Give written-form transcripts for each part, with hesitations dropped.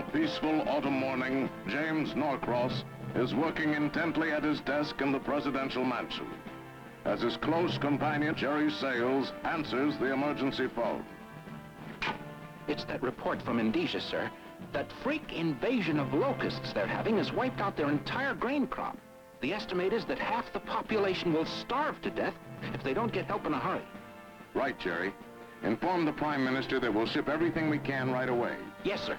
peaceful autumn morning, James Norcross is working intently at his desk in the presidential mansion as his close companion, Jerry Sales, answers the emergency phone. It's that report from Indonesia, sir. That freak invasion of locusts they're having has wiped out their entire grain crop. The estimate is that half the population will starve to death if they don't get help in a hurry. Right, Jerry. Inform the Prime Minister that we'll ship everything we can right away. Yes, sir.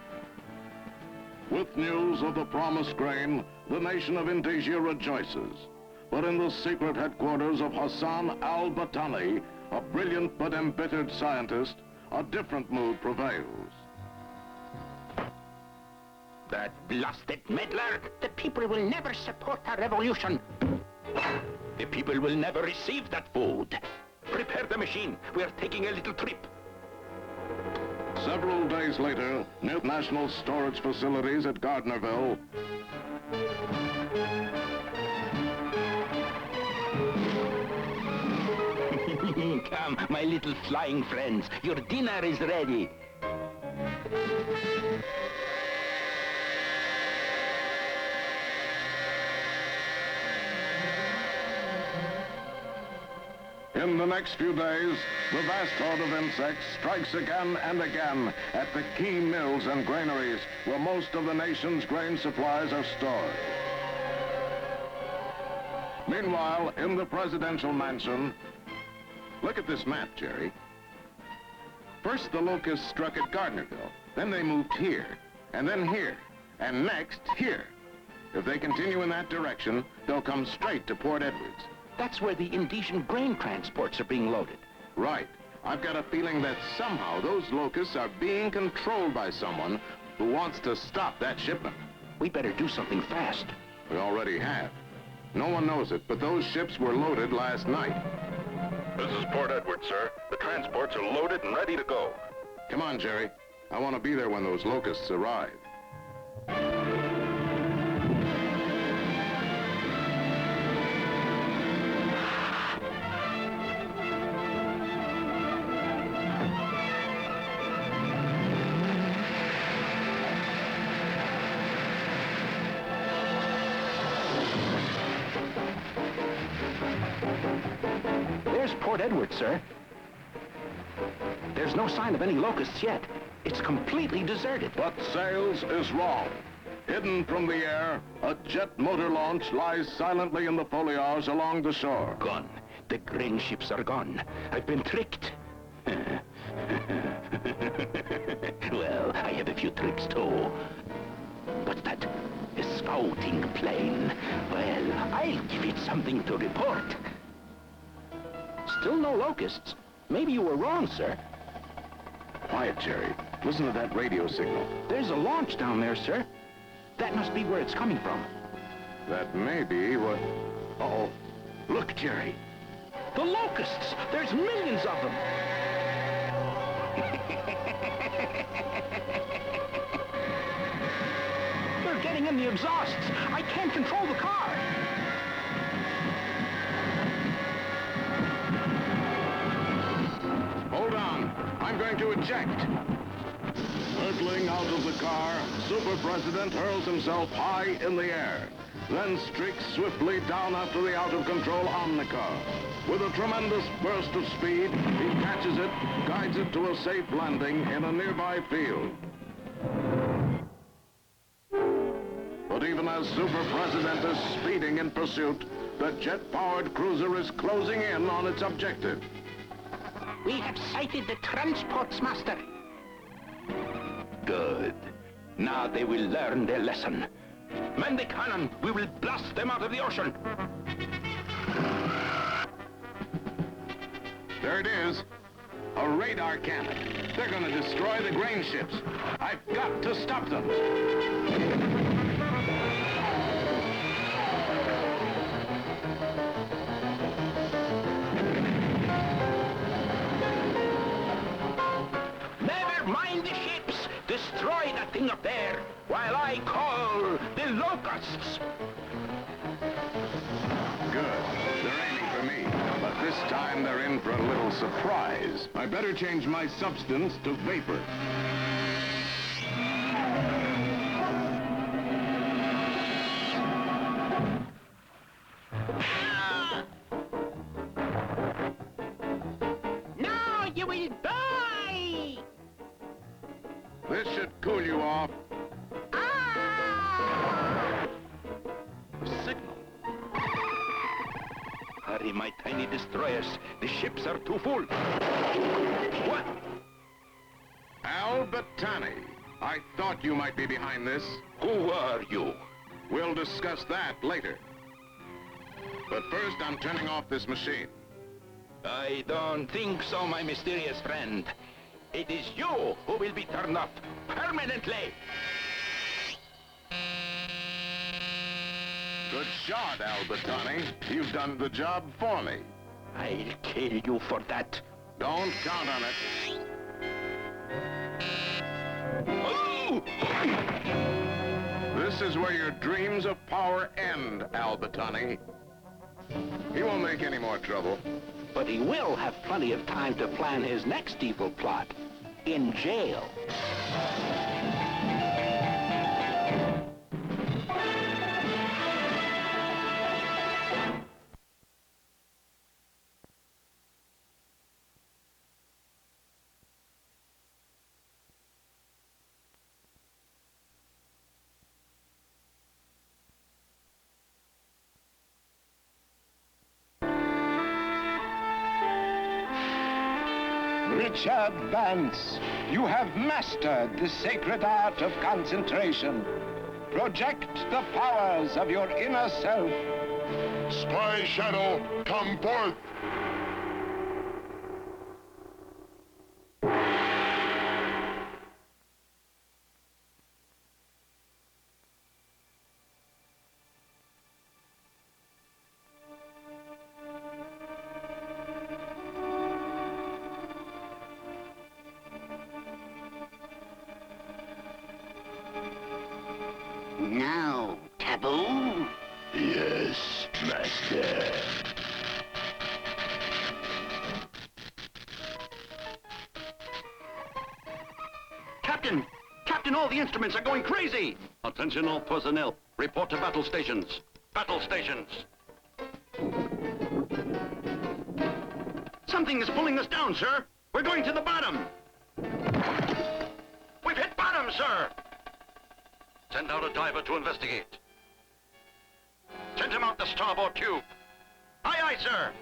With news of the promised grain, the nation of Indonesia rejoices. But in the secret headquarters of Hassan al-Batani, a brilliant but embittered scientist, a different mood prevails. That blasted meddler! The people will never support our revolution. The people will never receive that food. Prepare the machine. We are taking a little trip. Several days later, near National Storage Facilities at Gardnerville, Come, my little flying friends. Your dinner is ready. in the next few days, the vast horde of insects strikes again and again at the key mills and granaries where most of the nation's grain supplies are stored. Meanwhile, in the presidential mansion, look at this map, Jerry. First, the locusts struck at Gardnerville. Then they moved here, and then here, and next here. If they continue in that direction, they'll come straight to Port Edwards. That's where the Indonesian grain transports are being loaded. Right. I've got a feeling that somehow those locusts are being controlled by someone who wants to stop that shipment. We better do something fast. We already have. No one knows it, but those ships were loaded last night. This is Port Edward, sir. The transports are loaded and ready to go. Come on, Jerry. I want to be there when those locusts arrive. There's Port Edward, sir. There's no sign of any locusts yet. It's completely deserted. But Sales is wrong. Hidden from the air, a jet motor launch lies silently in the foliage along the shore. Gone. The grain ships are gone. I've been tricked. Well, I have a few tricks too. But that scouting plane, well, I'll give it something to report. Still no locusts. Maybe you were wrong, sir. Quiet, Jerry. Listen to that radio signal. There's a launch down there, sir. That must be where it's coming from. That may be what... Uh-oh. Look, Jerry. The locusts! There's millions of them! They're getting in the exhausts. I can't control the car. Hold on. I'm going to eject. Hurtling out of the car, Super President hurls himself high in the air, then streaks swiftly down after the out-of-control Omnicar. With a tremendous burst of speed, he catches it, guides it to a safe landing in a nearby field. But even as Super President is speeding in pursuit, the jet-powered cruiser is closing in on its objective. We have sighted the transports, Master. Good. Now they will learn their lesson. Man the cannon, we will blast them out of the ocean. There it is. A radar cannon. They're going to destroy the grain ships. I've got to stop them. Never mind the ships. Destroy that thing up there while I call the Locusts. Good. They're aiming for me. But this time they're in for a little surprise. I better change my substance to vapor. Sorry, my tiny destroyers. The ships are too full. What? Al Battani. I thought you might be behind this. Who are you? We'll discuss that later. But first, I'm turning off this machine. I don't think so, my mysterious friend. It is you who will be turned off permanently. Good shot, Al Battani. You've done the job for me. I'll kill you for that. Don't count on it. Oh! This is where your dreams of power end, Al Battani. He won't make any more trouble. But he will have plenty of time to plan his next evil plot. In jail. Richard Vance, you have mastered the sacred art of concentration. Project the powers of your inner self. Spy Shadow, come forth! Now, Taboo? Yes, Master. Captain! Captain, all the instruments are going crazy! Attention all personnel. Report to battle stations. Battle stations. Something is pulling us down, sir. We're going to the bottom. We've hit bottom, sir. Send out a diver to investigate. Send him out the starboard tube. Aye, aye, sir.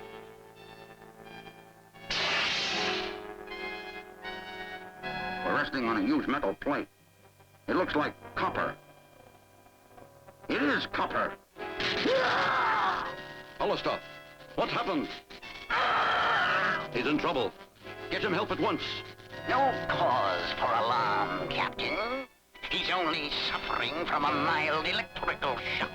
We're resting on a huge metal plate. It looks like copper. It is copper. Hollister, what happened? He's in trouble. Get him help at once. No cause for alarm, Captain. He's only suffering from a mild electrical shock.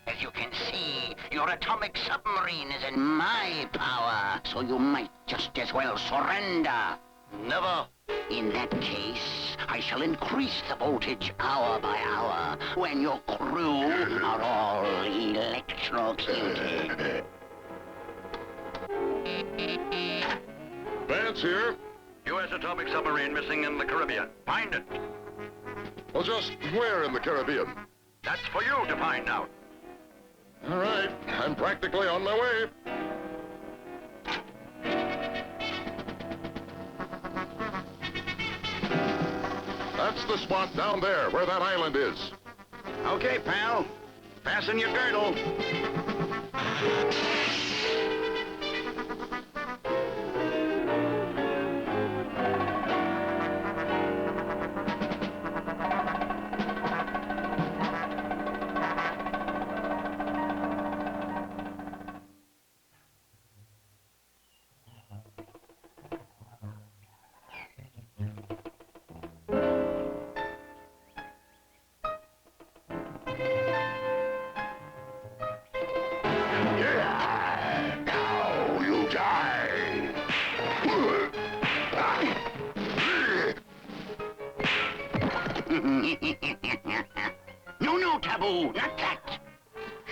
As you can see, your atomic submarine is in my power, so you might just as well surrender. Never. In that case, I shall increase the voltage hour by hour when your crew are all electrocuted. Vance here. U.S. atomic submarine missing in the Caribbean. Find it. Well, just where in the Caribbean? That's for you to find out. All right, I'm practically on my way. That's the spot down there, where that island is. Okay, pal. Fasten your girdle. No, Taboo, not that.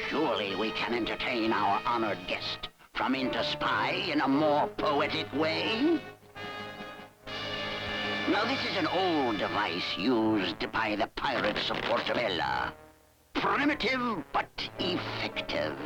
Surely we can entertain our honored guest from Interspy in a more poetic way? Now, this is an old device used by the pirates of Portobello. Primitive, but effective.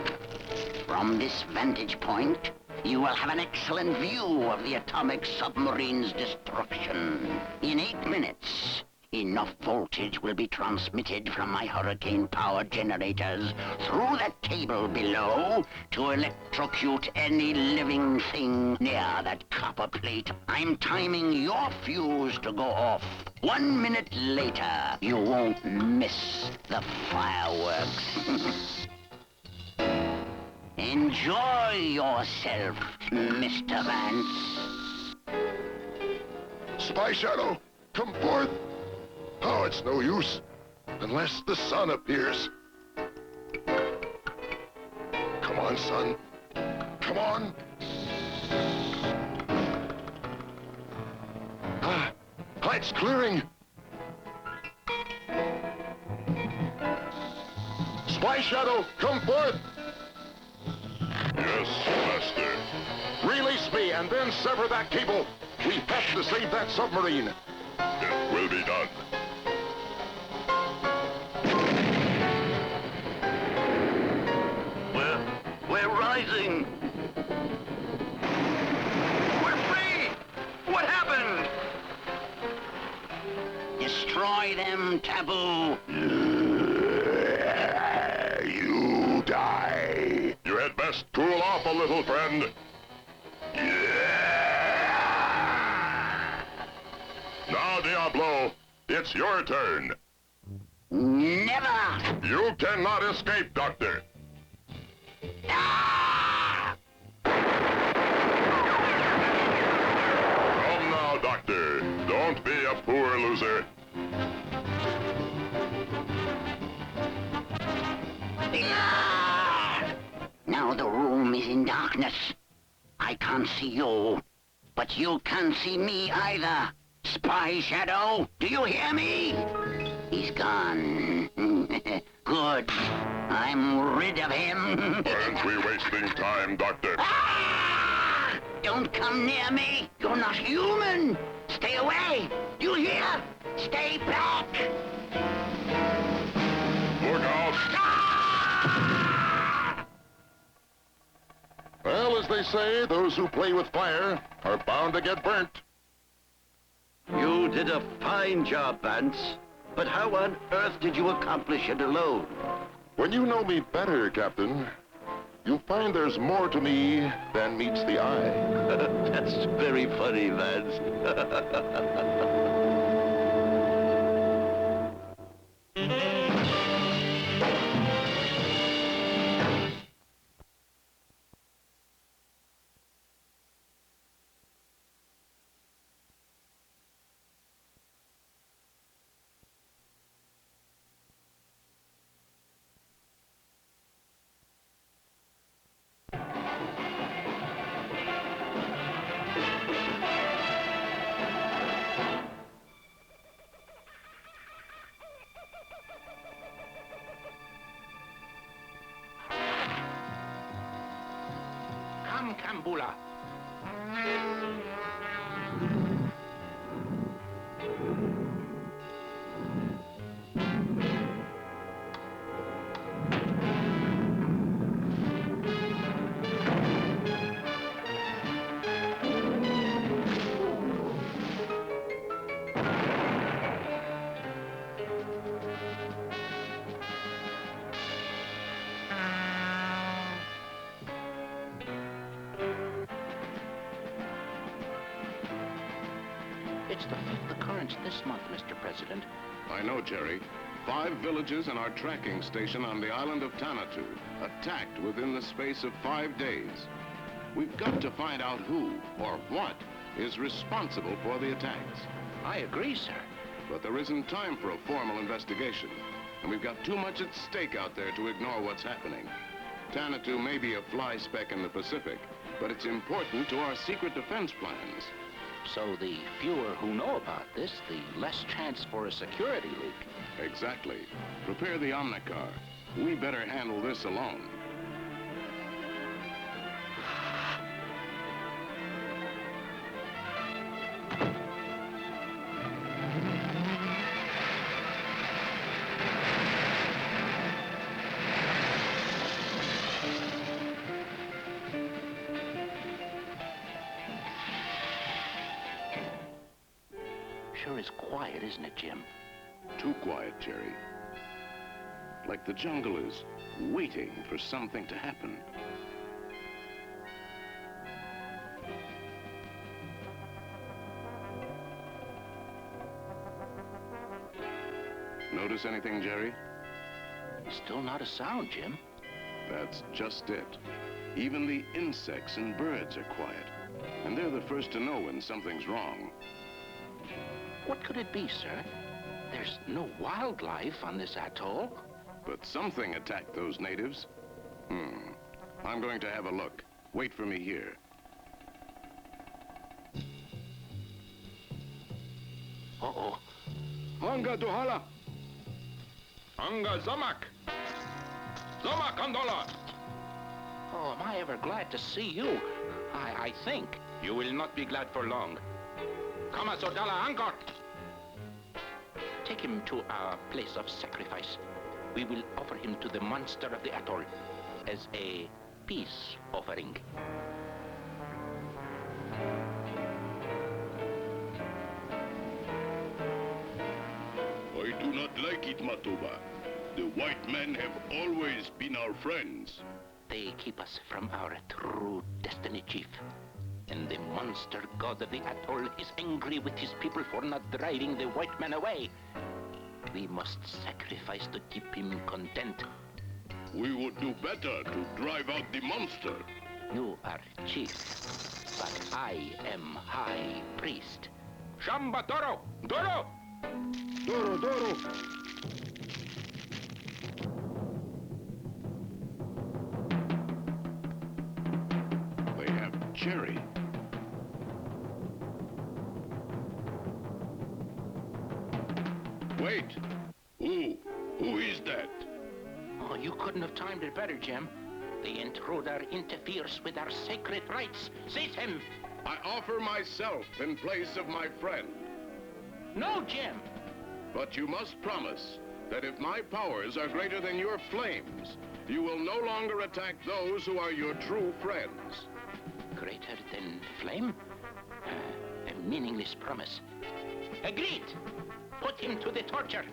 From this vantage point, you will have an excellent view of the atomic submarine's destruction. In 8 minutes, Enough voltage will be transmitted from my hurricane power generators through that cable below to electrocute any living thing near that copper plate. I'm timing your fuse to go off. 1 minute later, you won't miss the fireworks. Enjoy yourself, Mr. Vance. Spy Shadow, come forth! Oh, it's no use, unless the sun appears. Come on, son. Come on. Ah, light's clearing. Spy Shadow, come forth! Yes, Master. Release me and then sever that cable. We have to save that submarine. It will be done. We're rising. We're free! What happened? Destroy them, Taboo. You die. You had best cool off a little, friend. Now, Diablo, it's your turn. Never! You cannot escape, Doctor. Ah! Come now, Doctor. Don't be a poor loser. Ah! Now the room is in darkness. I can't see you, but you can't see me either. Spy Shadow, do you hear me? He's gone. Good. I'm rid of him. Aren't we wasting time, Doctor? Ah! Don't come near me. You're not human. Stay away. You hear? Stay back. Look out. Ah! Well, as they say, those who play with fire are bound to get burnt. You did a fine job, Vance. But how on earth did you accomplish it alone? When you know me better, Captain, you'll find there's more to me than meets the eye. That's very funny, Vance. Come, Kambula. It's the 5th occurrence this month, Mr. President. I know, Jerry. 5 villages and our tracking station on the island of Tanatu attacked within the space of 5 days. We've got to find out who or what is responsible for the attacks. I agree, sir. But there isn't time for a formal investigation, and we've got too much at stake out there to ignore what's happening. Tanatu may be a fly speck in the Pacific, but it's important to our secret defense plans. So the fewer who know about this, the less chance for a security leak. Exactly. Prepare the Omnicar. We better handle this alone. sure is quiet, isn't it, Jim? Too quiet, Jerry. Like the jungle is waiting for something to happen. Notice anything, Jerry? Still not a sound, Jim. That's just it. Even the insects and birds are quiet. And they're the first to know when something's wrong. What could it be, sir? There's no wildlife on this atoll. But something attacked those natives. I'm going to have a look. Wait for me here. Uh-oh. Anga duhala. Anga zamak. Zamak andola. Oh, am I ever glad to see you? I think. You will not be glad for long. Kama sodala angkor. Take him to our place of sacrifice. We will offer him to the monster of the atoll as a peace offering. I do not like it, Matuba. The white men have always been our friends. They keep us from our true destiny, Chief. And the monster god of the atoll is angry with his people for not driving the white men away. We must sacrifice to keep him content. We would do better to drive out the monster. You are chief, but I am high priest. Shamba Doro! Doro! Doro, Doro! They have Jerry. Wait! Who is that? Oh, you couldn't have timed it better, Jim. The intruder interferes with our sacred rites. Seize him! I offer myself in place of my friend. No, Jim! But you must promise that if my powers are greater than your flames, you will no longer attack those who are your true friends. Greater than flame? A meaningless promise. Agreed! Put him to the torture.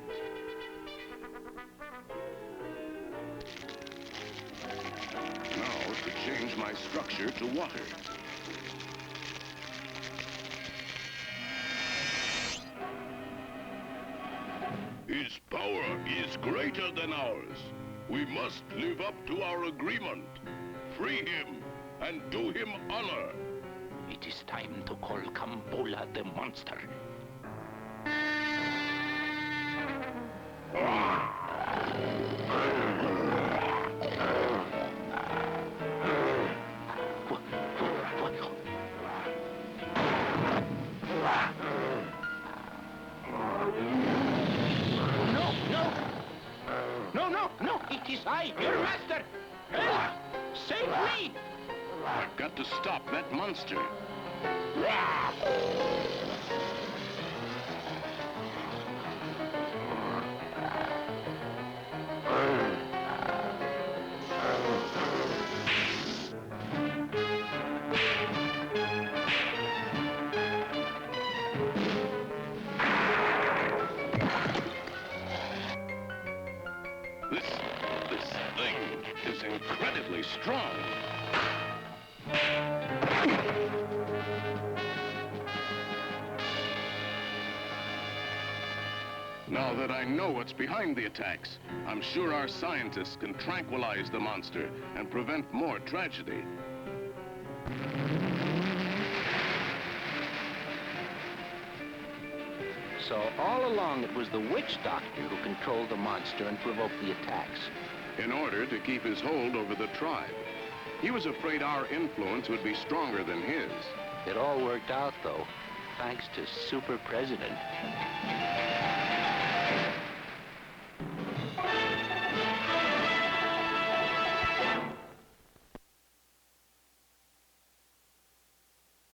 Now to change my structure to water. His power is greater than ours. We must live up to our agreement. Free him and do him honor. It is time to call Kambola the monster. No, it is I, your master! Help! Save me! I've got to stop that monster. This thing is incredibly strong. Now that I know what's behind the attacks, I'm sure our scientists can tranquilize the monster and prevent more tragedy. So all along it was the witch doctor who controlled the monster and provoked the attacks. In order to keep his hold over the tribe. He was afraid our influence would be stronger than his. It all worked out, though, thanks to Super President.